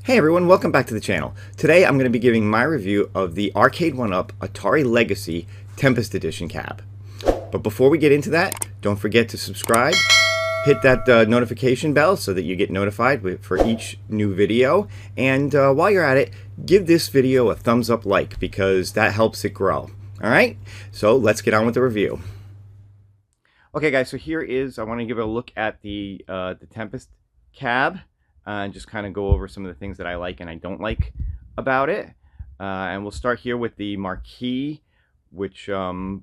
Hey everyone, welcome back to the channel. Today I'm going to be giving my review of the Arcade1up Atari Legacy Tempest Edition cab. But before we get into that, don't forget to subscribe, hit that notification bell so that you get notified for each new video, and while you're at it, give this video a thumbs up like because that helps it grow. Alright, so let's get on with the review. Okay guys, so here is, I want to give a look at the Tempest cab. And just kind of go over some of the things that I like and I don't like about it. And we'll start here with the Marquee, which I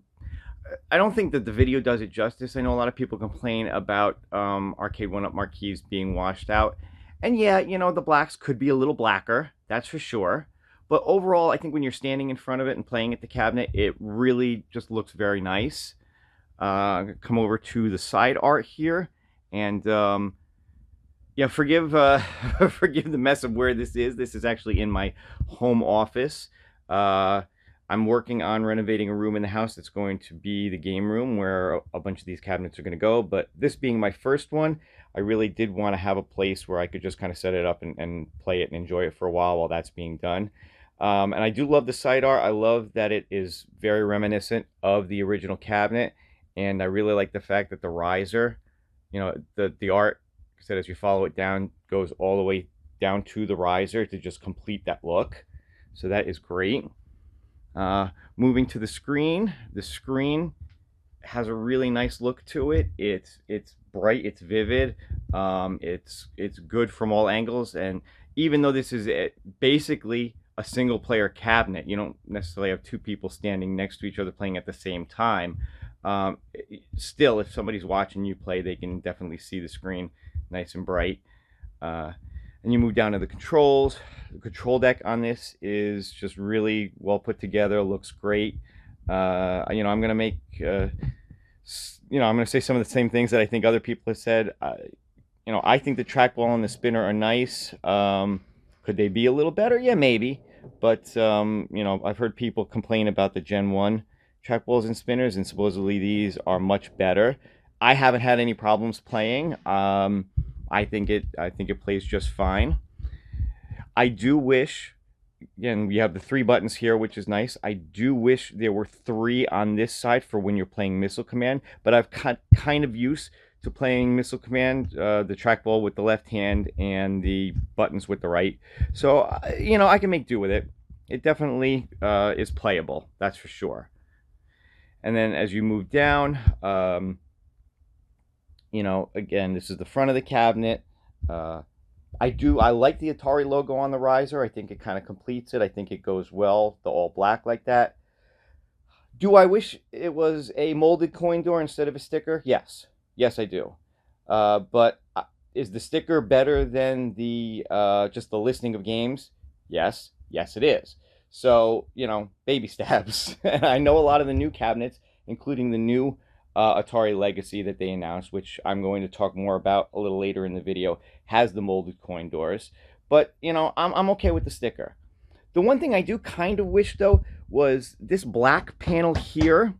don't think that the video does it justice. I know a lot of people complain about Arcade1up Marquees being washed out. And yeah, you know, the blacks could be a little blacker, that's for sure. But overall, I think when you're standing in front of it and playing at the cabinet, it really just looks very nice. Come over to the side art here, and yeah, forgive forgive the mess of where this is. This is actually in my home office. I'm working on renovating a room in the house that's going to be the game room where a bunch of these cabinets are going to go. But this being my first one, I really did want to have a place where I could just kind of set it up and play it and enjoy it for a while that's being done. And I do love the side art. I love that it is very reminiscent of the original cabinet. And I really like the fact that the riser, you know, the art, said as you follow it down, goes all the way down to the riser to just complete that look. So that is great. Moving to the screen has a really nice look to it. It's bright, it's vivid, it's good from all angles. And even though this is basically a single player cabinet, you don't necessarily have two people standing next to each other playing at the same time. Still, if somebody's watching you play, they can definitely see the screen nice and bright. And you move down to the controls. The control deck on this is just really well put together, looks great. You know, I'm gonna make I'm gonna say some of the same things that I think other people have said. You know, I think the trackball and the spinner are nice. Could they be a little better? Yeah, maybe. But you know, I've heard people complain about the Gen 1 trackballs and spinners, and supposedly these are much better. I haven't had any problems playing. I think it plays just fine. I do wish, again, we have the 3 buttons here, which is nice. I do wish there were 3 on this side for when you're playing Missile Command, but I've kind of used to playing Missile Command, the trackball with the left hand and the buttons with the right. So, you know, I can make do with it. It definitely is playable, that's for sure. And then as you move down, you know, again, this is the front of the cabinet. I like the Atari logo on the riser. I think it kind of completes it. I think it goes well, the all black like that. Do I wish it was a molded coin door instead of a sticker? Yes. Yes, I do. But is the sticker better than the just the listing of games? Yes. Yes, it is. So, you know, baby steps. And I know a lot of the new cabinets, including the new Atari Legacy that they announced, which I'm going to talk more about a little later in the video, has the molded coin doors. But, you know, I'm okay with the sticker. The one thing I do kind of wish, though, was this black panel here.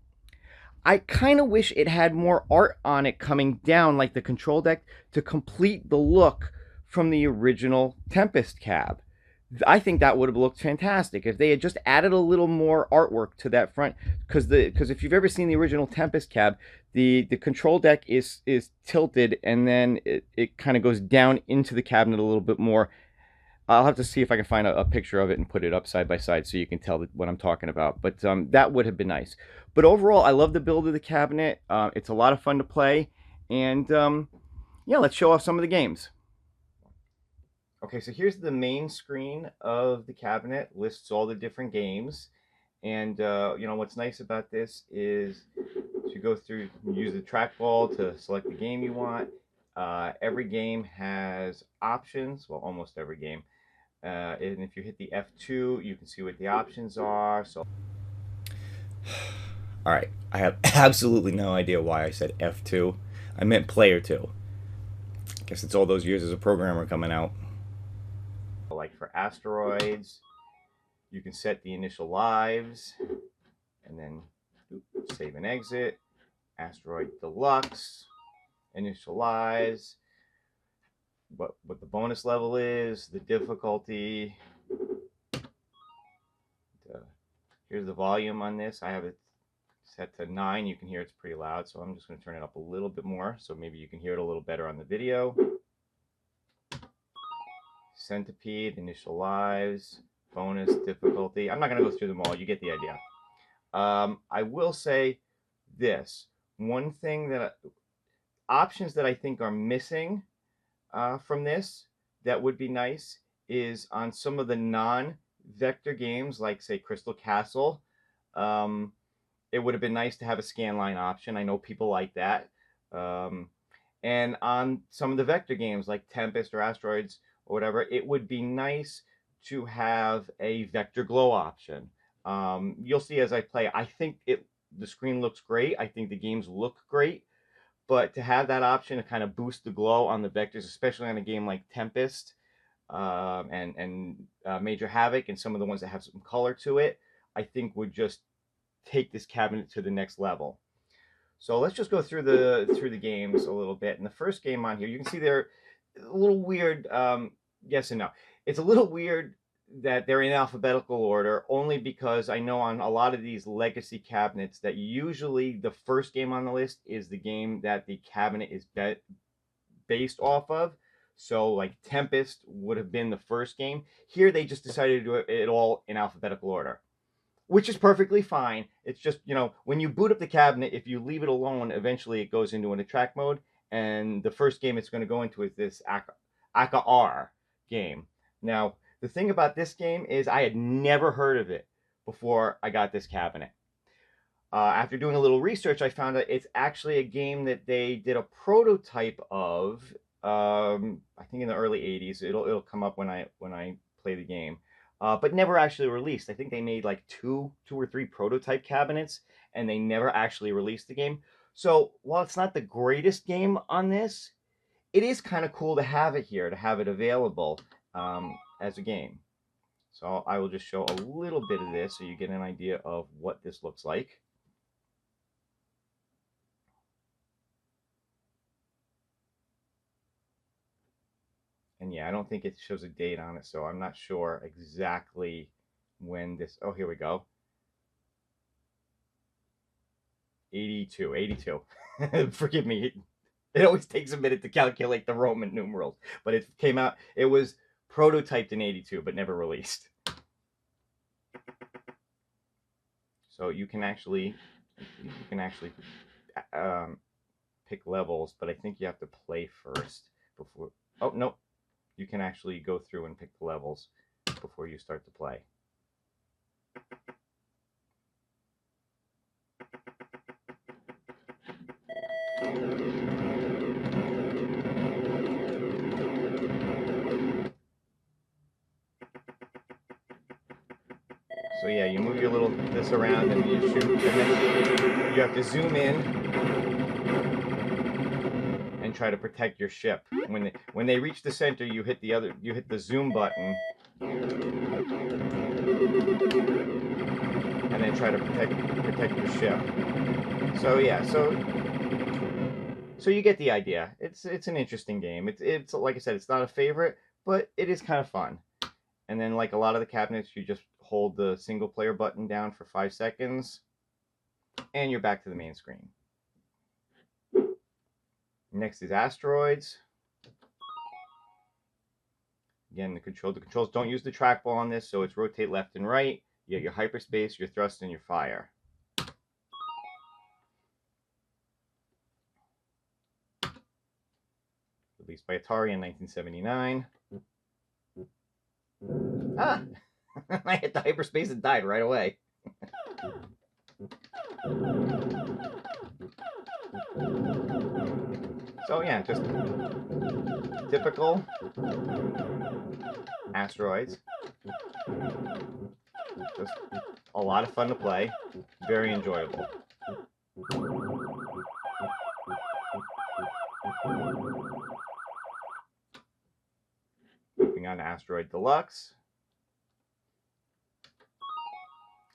I kind of wish it had more art on it coming down, like the control deck, to complete the look from the original Tempest cab. I think that would have looked fantastic if they had just added a little more artwork to that front. Because if you've ever seen the original Tempest cab, the control deck is tilted, and then it kind of goes down into the cabinet a little bit more. I'll have to see if I can find a picture of it and put it up side by side so you can tell what I'm talking about. But that would have been nice. But overall, I love the build of the cabinet. It's a lot of fun to play. And yeah, let's show off some of the games. Okay, so here's the main screen of the cabinet, lists all the different games. And you know, what's nice about this is to go through, use the trackball to select the game you want. Every game has options, well, almost every game. And if you hit the F2, you can see what the options are. So, all right, I have absolutely no idea why I said F2. I meant player 2. I guess it's all those years as a programmer coming out. Like for Asteroids, you can set the initial lives and then save and exit. Asteroid Deluxe, initialize. what the bonus level is, the difficulty. Here's the volume on this. I have it set to 9. You can hear it's pretty loud, so I'm just going to turn it up a little bit more so maybe you can hear it a little better on the video. Centipede, initial lives, bonus difficulty. I'm not going to go through them all. You get the idea. I will say this. One thing that options that I think are missing from this that would be nice is on some of the non-vector games, like say Crystal Castle. It would have been nice to have a scanline option. I know people like that. And on some of the vector games like Tempest or Asteroids or whatever, it would be nice to have a vector glow option. You'll see as I play, I think the screen looks great. I think the games look great. But to have that option to kind of boost the glow on the vectors, especially on a game like Tempest and Major Havoc and some of the ones that have some color to it, I think would just take this cabinet to the next level. So let's just go through the games a little bit. And the first game on here, you can see they're a little weird. Yes and no. It's a little weird that they're in alphabetical order, only because I know on a lot of these legacy cabinets that usually the first game on the list is the game that the cabinet is based off of. So like Tempest would have been the first game. Here they just decided to do it all in alphabetical order, which is perfectly fine. It's just, you know, when you boot up the cabinet, if you leave it alone, eventually it goes into an attract mode. And the first game it's going to go into is this Aka R game. Now, the thing about this game is I had never heard of it before I got this cabinet. After doing a little research, I found that it's actually a game that they did a prototype of. I think in the early '80s. It'll come up when I play the game. But never actually released. I think they made like two or three prototype cabinets, and they never actually released the game. So while it's not the greatest game on this, it is kind of cool to have it here, to have it available as a game. So I will just show a little bit of this so you get an idea of what this looks like. And yeah, I don't think it shows a date on it, so I'm not sure exactly when this... Oh, here we go. 82. Forgive me. It always takes a minute to calculate the Roman numerals. But it came out... It was prototyped in 82, but never released. So you can actually pick levels, but I think you have to play first before... Oh, no. You can actually go through and pick the levels before you start to play. So yeah, you move your little this around and you shoot, and then you have to zoom in and try to protect your ship. When they reach the center, you hit the zoom button, and then try to protect your ship. So yeah, so you get the idea. It's an interesting game. It's like I said, it's not a favorite, but it is kind of fun. And then like a lot of the cabinets, you just hold the single player button down for 5 seconds, and you're back to the main screen. Next is Asteroids. Again, the controls don't use the trackball on this, so it's rotate left and right. You get your hyperspace, your thrust, and your fire. Released by Atari in 1979. Ah! I hit the hyperspace and died right away. So yeah, just typical Asteroids. Just a lot of fun to play. Very enjoyable. Moving on to Asteroid Deluxe.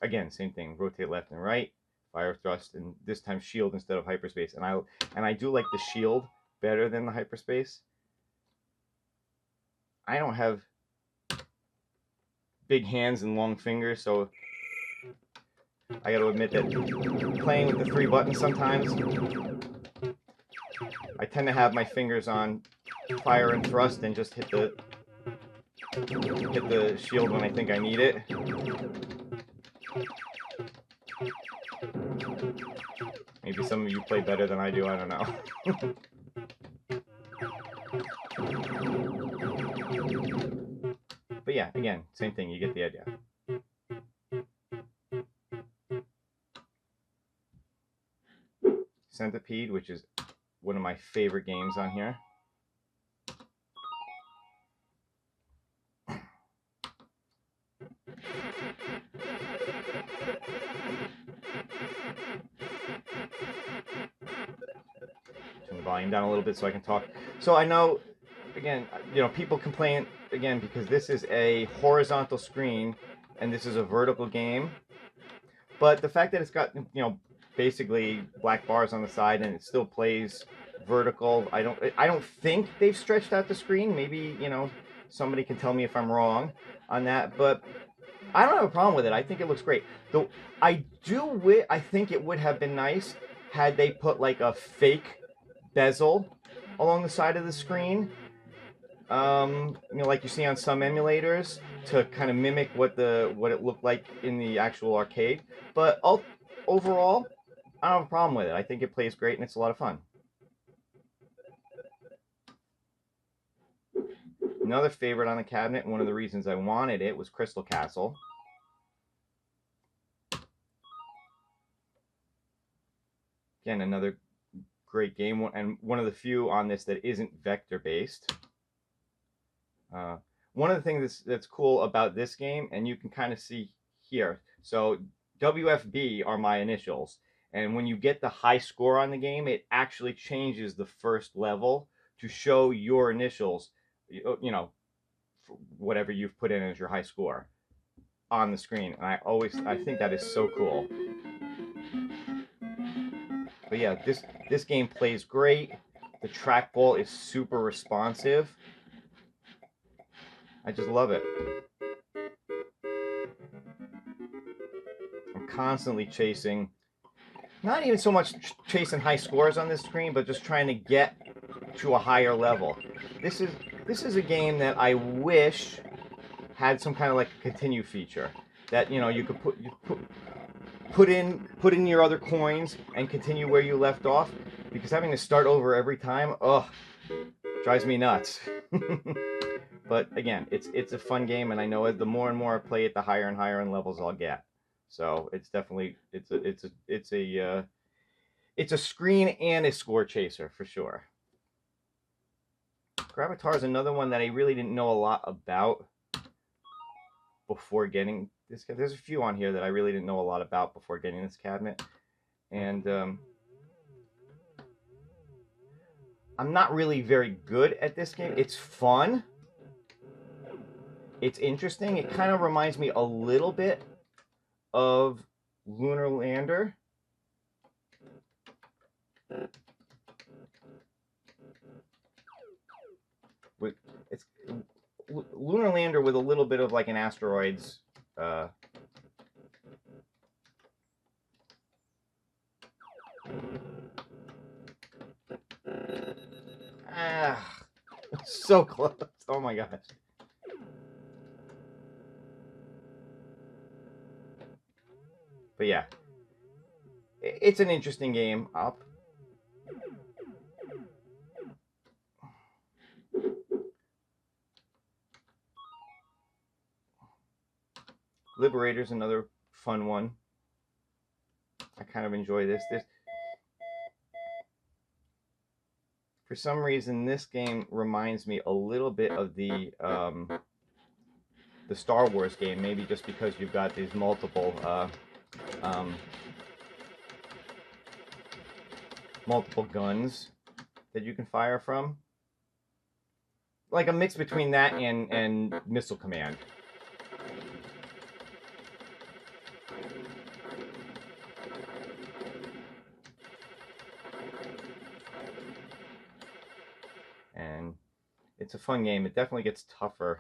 Again, same thing. Rotate left and right. Fire, thrust, and this time shield instead of hyperspace. And I do like the shield better than the hyperspace. I don't have big hands and long fingers, so I got to admit that playing with the 3 buttons sometimes, I tend to have my fingers on fire and thrust and just hit the shield when I think I need it. Maybe some of you play better than I do, I don't know. But yeah, again, same thing, you get the idea. Centipede, which is one of my favorite games on here. Turn the volume down a little bit so I can talk. So I know, again, you know, people complain, again, because this is a horizontal screen and this is a vertical game. But the fact that it's got, you know, basically black bars on the side and it still plays vertical, I don't think they've stretched out the screen. Maybe, you know, somebody can tell me if I'm wrong on that, but I don't have a problem with it. I think it looks great. Though I think it would have been nice had they put like a fake bezel along the side of the screen. You know, like you see on some emulators, to kind of mimic what it looked like in the actual arcade. But overall, I don't have a problem with it. I think it plays great and it's a lot of fun. Another favorite on the cabinet, and one of the reasons I wanted it, was Crystal Castle. Again, another great game, and one of the few on this that isn't vector-based. One of the things that's cool about this game, and you can kind of see here, so WFB are my initials, and when you get the high score on the game, it actually changes the first level to show your initials, you know, whatever you've put in as your high score on the screen. And I think that is so cool. But yeah, this game plays great. The trackball is super responsive. I just love it. I'm constantly chasing, not even so much chasing high scores on this screen, but just trying to get to a higher level. This is a game that I wish had some kind of like a continue feature that, you know, you could put in your other coins and continue where you left off, because having to start over every time, ugh, drives me nuts. But again, it's a fun game, and I know the more and more I play it, the higher and higher in levels I'll get. So it's definitely it's a screen and a score chaser for sure. Gravitar is another one that I really didn't know a lot about before getting this. There's a few on here that I really didn't know a lot about before getting this cabinet, and I'm not really very good at this game. It's fun. It's interesting. It kind of reminds me a little bit of Lunar Lander. It's Lunar Lander with a little bit of like an Asteroids. So close. Oh my gosh. But yeah, it's an interesting game. Liberator's another fun one. I kind of enjoy this. For some reason, this game reminds me a little bit of the Star Wars game. Maybe just because you've got these multiple guns that you can fire from, like a mix between that and Missile Command. And it's a fun game. It definitely gets tougher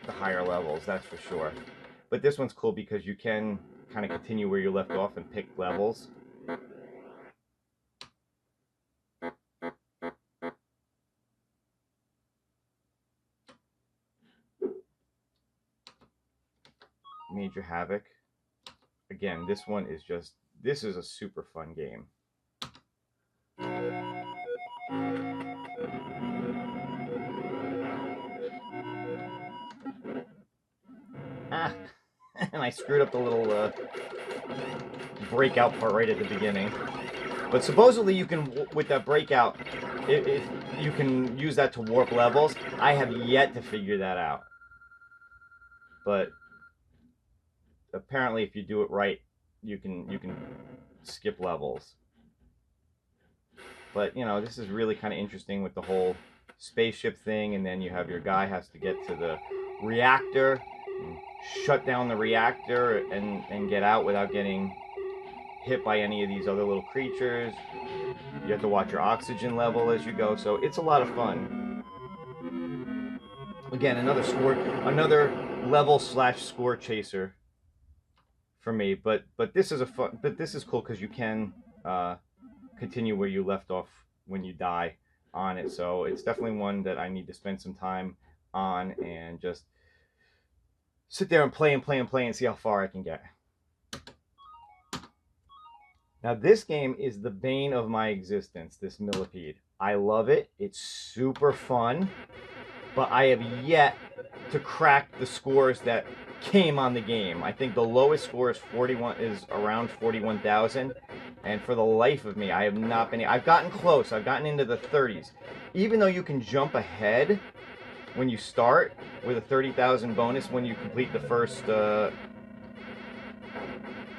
the higher levels, that's for sure. But this one's cool because you can kind of continue where you left off and pick levels. Major Havoc. Again, this one is just, this is a super fun game. Ah, and I screwed up the little breakout part right at the beginning. But supposedly you can, with that breakout, if you can use that to warp levels. I have yet to figure that out. But apparently if you do it right, you can skip levels. But, you know, this is really kind of interesting with the whole spaceship thing, and then you have your guy has to get to the reactor, and shut down the reactor, and get out without getting hit by any of these other little creatures. You have to watch your oxygen level as you go, so it's a lot of fun. Again, another level / score chaser for me, but this is this is cool because you can continue where you left off when you die on it. So it's definitely one that I need to spend some time on and just sit there and play and see how far I can get. Now this game is the bane of my existence, this Millipede. I love it. It's super fun, but I have yet to crack the scores that came on the game. I think the lowest score is around 41,000, and for the life of me, I have not been. I've gotten close. I've gotten into the 30s, even though you can jump ahead when you start with a 30,000 bonus when you complete the first.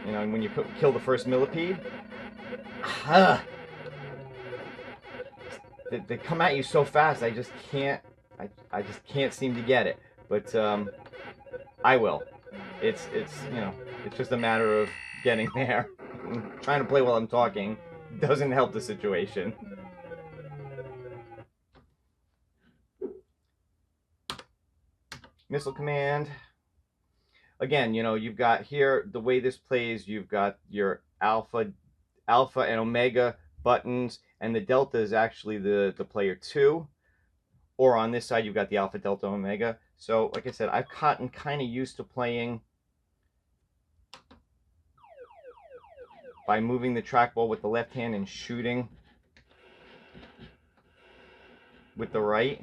You know, when you kill the first Millipede. They come at you so fast. I just can't. I just can't seem to get it. But I will. It's you know, it's just a matter of getting there. Trying to play while I'm talking doesn't help the situation. Missile Command. Again, you know, you've got here, the way this plays, you've got your alpha and omega buttons, and the delta is actually the player 2. Or on this side, you've got the alpha, delta, omega. So, like I said, I've gotten kind of used to playing by moving the trackball with the left hand and shooting with the right.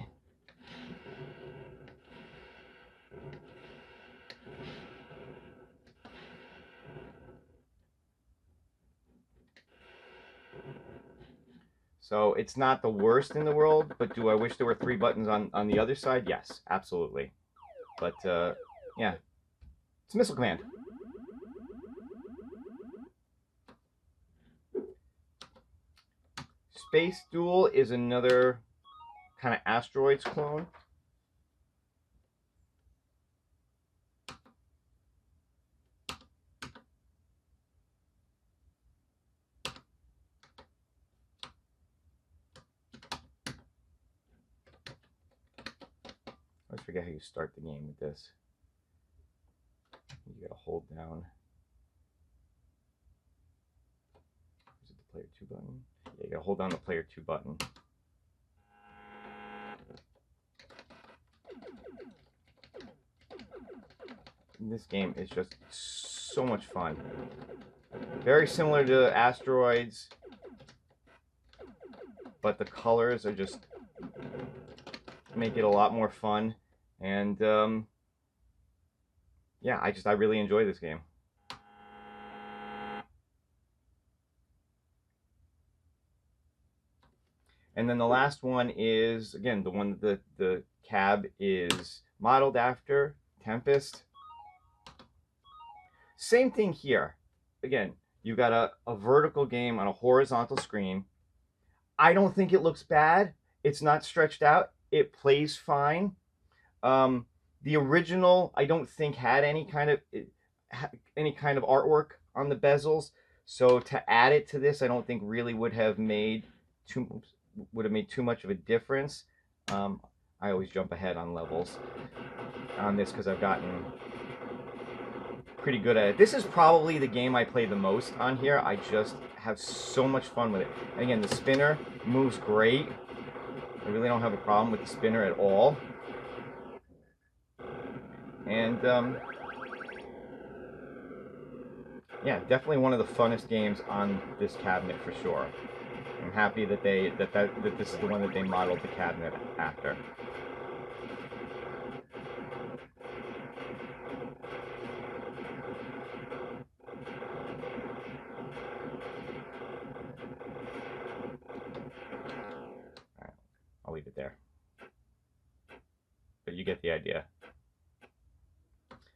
So it's not the worst in the world, but do I wish there were 3 buttons on the other side? Yes, absolutely. But, yeah. It's Missile Command. Space Duel is another kind of Asteroids clone. I always forget how you start the game with this. You gotta hold down. Is it the player 2 button? Yeah, you gotta hold down the player 2 button. And this game is just so much fun. Very similar to Asteroids, but the colors are just make it a lot more fun. And yeah, I really enjoy this game. And then the last one is, again, the one that the cab is modeled after, Tempest. Same thing here. Again, you've got a vertical game on a horizontal screen. I don't think it looks bad. It's not stretched out. It plays fine. The original, I don't think, had any kind of artwork on the bezels. So to add it to this, I don't think really would have made too much of a difference. I always jump ahead on levels on this because I've gotten pretty good at it. This is probably the game I play the most on here. I just have so much fun with it. And again, the spinner moves great. I really don't have a problem with the spinner at all. And yeah, definitely one of the funnest games on this cabinet for sure. I'm happy that that this is the one that they modeled the cabinet after. Alright, I'll leave it there. But you get the idea.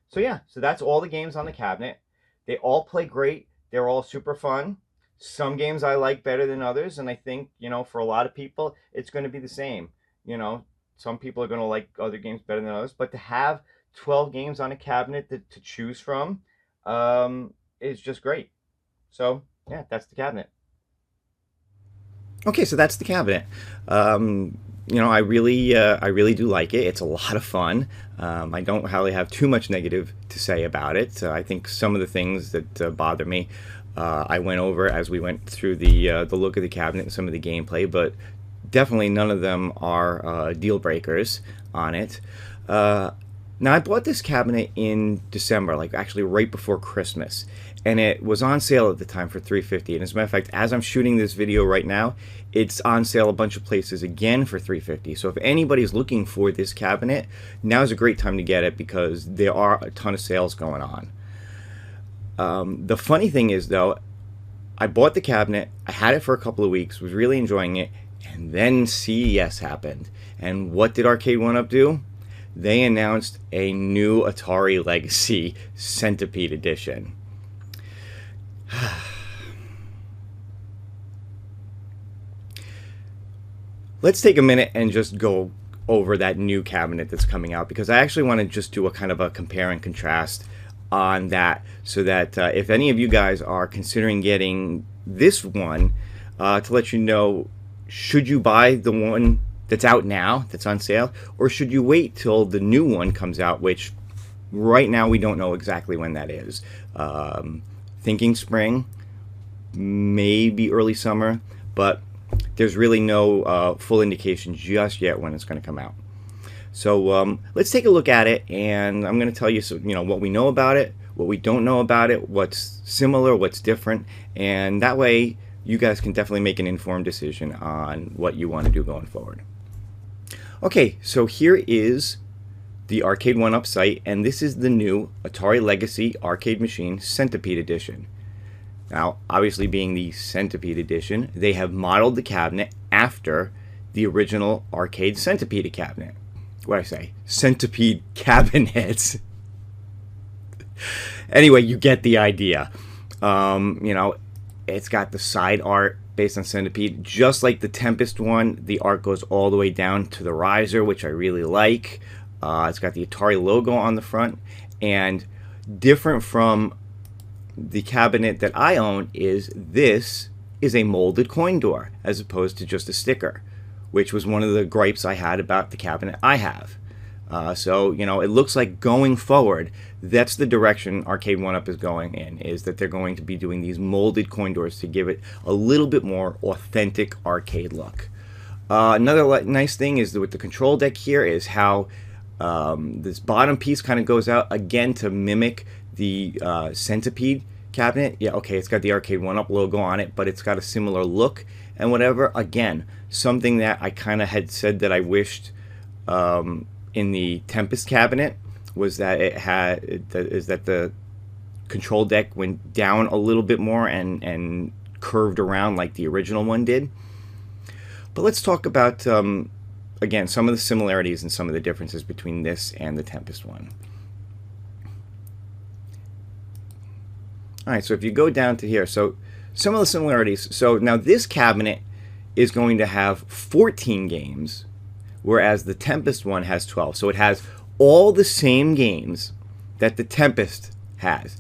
So yeah, so that's all the games on the cabinet. They all play great. They're all super fun. Some games I like better than others, and I think, you know, for a lot of people, it's going to be the same. You know, some people are going to like other games better than others, but to have 12 games on a cabinet to choose from is just great. So yeah, that's the cabinet. Okay, so that's the cabinet. You know, I really do like it. It's a lot of fun. I don't really have too much negative to say about it. I think some of the things that bother me, I went over as we went through the look of the cabinet and some of the gameplay, but definitely none of them are deal breakers on it. Now, I bought this cabinet in December, like actually right before Christmas, and it was on sale at the time for $350. And as a matter of fact, as I'm shooting this video right now, it's on sale a bunch of places again for $350. So if anybody's looking for this cabinet, now's a great time to get it because there are a ton of sales going on. The funny thing is, though, I bought the cabinet, I had it for a couple of weeks, was really enjoying it, and then CES happened. And what did Arcade1up do? They announced a new Atari Legacy Centipede Edition. Let's take a minute and just go over that new cabinet that's coming out, because I actually want to just do a kind of a compare and contrast on that, so that if any of you guys are considering getting this one, to let you know, should you buy the one that's out now, that's on sale, or should you wait till the new one comes out, which right now we don't know exactly when that is. Thinking spring, maybe early summer, but there's really no full indication just yet when it's going to come out. So let's take a look at it, and I'm going to tell you, what we know about it, what we don't know about it, what's similar, what's different, and that way you guys can definitely make an informed decision on what you want to do going forward. Okay, so here is the Arcade1up site, and this is the new Atari Legacy Arcade Machine Centipede Edition. Now, obviously being the Centipede Edition, they have modeled the cabinet after the original Arcade Centipede cabinet. What did I say? Centipede cabinets. Anyway, you get the idea. It's got the side art based on Centipede. Just like the Tempest one, the art goes all the way down to the riser, which I really like. It's got the Atari logo on the front. And different from the cabinet that I own is this is a molded coin door as opposed to just a sticker, which was one of the gripes I had about the cabinet I have. So, it looks like going forward, that's the direction Arcade1up is going in, is that they're going to be doing these molded coin doors to give it a little bit more authentic arcade look. Another nice thing is that with the control deck here is how this bottom piece kind of goes out, again, to mimic the Centipede cabinet. Yeah, okay, it's got the Arcade1up logo on it, but it's got a similar look and whatever. Again, something that I kind of had said that I wished in the Tempest cabinet was that the control deck went down a little bit more and curved around like the original one did. But let's talk about again, some of the similarities and some of the differences between this and the Tempest one. Alright, so if you go down to here, so some of the similarities. So now this cabinet is going to have 14 games, whereas the Tempest one has 12. So it has all the same games that the Tempest has,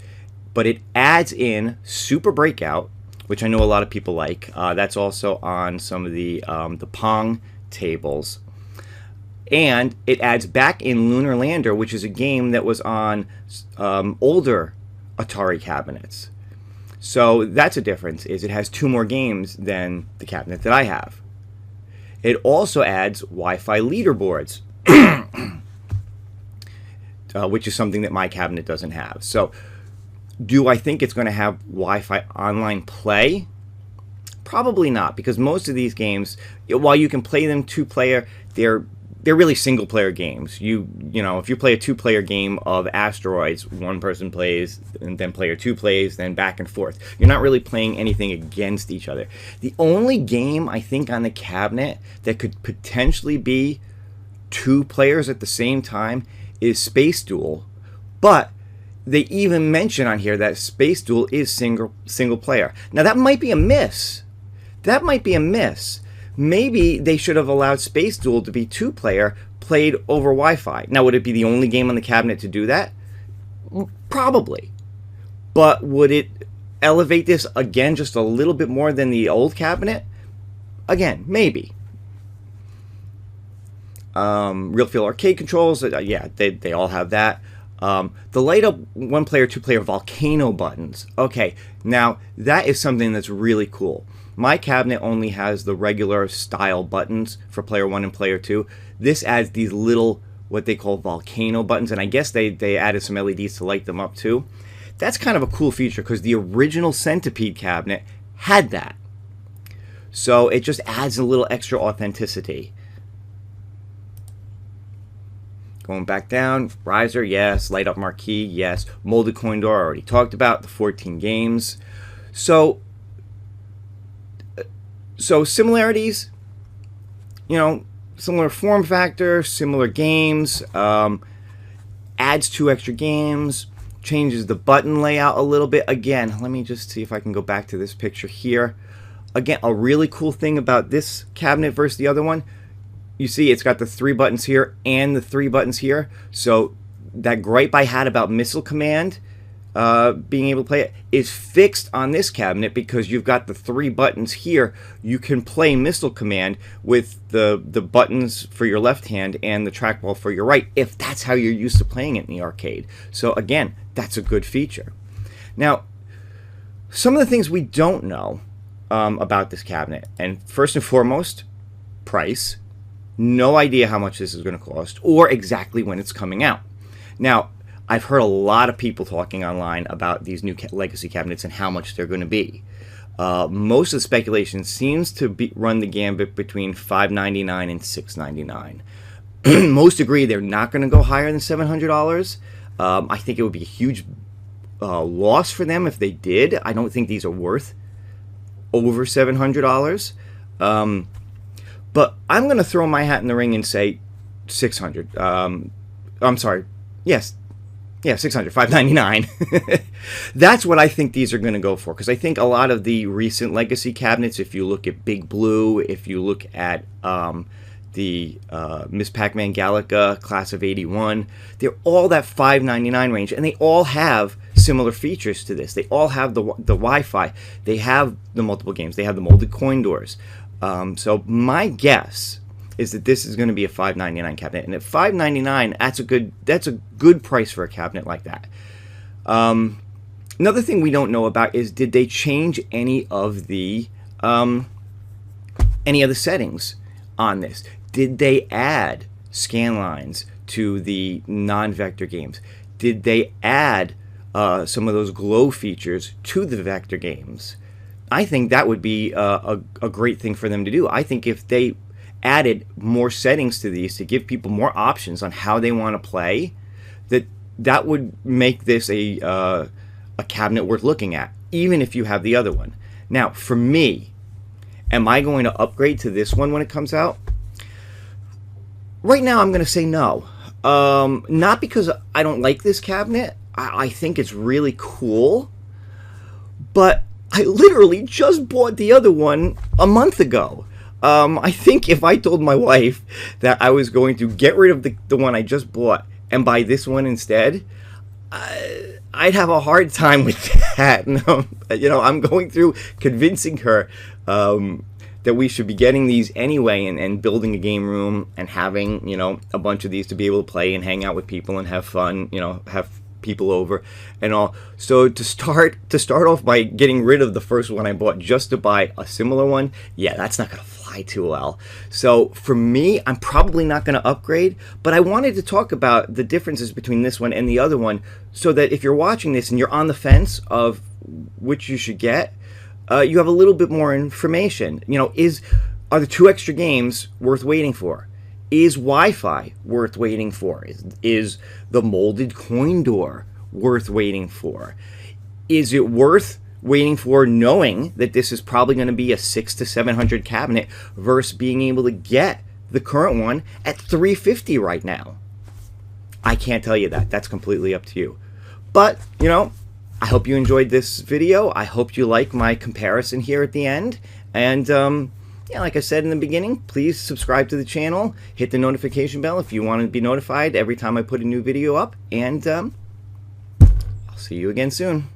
but it adds in Super Breakout, which I know a lot of people like. That's also on some of the Pong tables. And it adds back in Lunar Lander, which is a game that was on older Atari cabinets. So that's a difference, is it has 2 more games than the cabinet that I have. It also adds Wi-Fi leaderboards, which is something that my cabinet doesn't have. So do I think it's going to have Wi-Fi online play? Probably not, because most of these games, while you can play them 2-player, they're really single-player games. You know, if you play a 2-player game of Asteroids, one person plays, and then player 2 plays, then back and forth. You're not really playing anything against each other. The only game, I think, on the cabinet that could potentially be 2 players at the same time is Space Duel. But they even mention on here that Space Duel is single player. Now, that might be a miss. That might be a miss. Maybe they should have allowed Space Duel to be 2-player, played over Wi-Fi. Now, would it be the only game on the cabinet to do that? Probably. But would it elevate this again just a little bit more than the old cabinet? Again, maybe. Real Feel arcade controls, yeah, they all have that. The light up 1-player, 2-player volcano buttons. Okay, now that is something that's really cool. My cabinet only has the regular style buttons for player 1 and player 2. This adds these little, what they call volcano buttons, and I guess they added some LEDs to light them up too. That's kind of a cool feature because the original Centipede cabinet had that. So it just adds a little extra authenticity. Going back down, riser, yes. Light up marquee, yes. Molded coin door, I already talked about. The 14 games. So similarities, you know, similar form factor, similar games, adds 2 extra games, changes the button layout a little bit. Again, let me just see if I can go back to this picture here. Again, a really cool thing about this cabinet versus the other one, you see it's got the 3 buttons here and the 3 buttons here. So that gripe I had about Missile Command, being able to play it, is fixed on this cabinet because you've got the 3 buttons here. You can play Missile Command with the buttons for your left hand and the trackball for your right, if that's how you're used to playing it in the arcade. So again, that's a good feature. Now, some of the things we don't know about this cabinet, and first and foremost, price. No idea how much this is going to cost or exactly when it's coming out. Now, I've heard a lot of people talking online about these new Legacy cabinets and how much they're going to be. Most of the speculation seems to run the gambit between $599 and $699. Most agree they're not going to go higher than $700. I think it would be a huge loss for them if they did. I don't think these are worth over $700. But I'm going to throw my hat in the ring and say $600. I'm sorry. Yes. Yeah, $600, $599. That's what I think these are going to go for, because I think a lot of the recent Legacy cabinets, if you look at Big Blue, if you look at the Miss Pac-Man Galaga Class of 81, they're all that $599 range, and they all have similar features to this. They all have the Wi-Fi. They have the multiple games. They have the molded coin doors. So my guess is that this is going to be a $599 cabinet, and at $599, that's a good price for a cabinet like that. Another thing we don't know about is, did they change any of the settings on this? Did they add scan lines to the non-vector games? Did they add some of those glow features to the vector games? I think that would be a great thing for them to do. I think if they added more settings to these to give people more options on how they want to play, that would make this a cabinet worth looking at, even if you have the other one. Now, for me, am I going to upgrade to this one when it comes out? Right now, I'm going to say no. Not because I don't like this cabinet. I think it's really cool, but I literally just bought the other one a month ago. I think if I told my wife that I was going to get rid of the one I just bought and buy this one instead, I'd have a hard time with that. No, you know, I'm going through convincing her that we should be getting these anyway, and building a game room and having, you know, a bunch of these to be able to play and hang out with people and have fun, you know, have people over and all. So to start off by getting rid of the first one I bought just to buy a similar one, yeah, that's not gonna fly too well. So for me, I'm probably not gonna upgrade, but I wanted to talk about the differences between this one and the other one, so that if you're watching this and you're on the fence of which you should get, you have a little bit more information. You know, are the 2 extra games worth waiting for? Is Wi-Fi worth waiting for? Is the molded coin door worth waiting for? Is it worth waiting for, knowing that this is probably going to be a $600 to $700 cabinet versus being able to get the current one at $350 right now? I can't tell you that. That's completely up to you. But, you know, I hope you enjoyed this video. I hope you like my comparison here at the end. And, yeah, like I said in the beginning, please subscribe to the channel. Hit the notification bell if you want to be notified every time I put a new video up. And I'll see you again soon.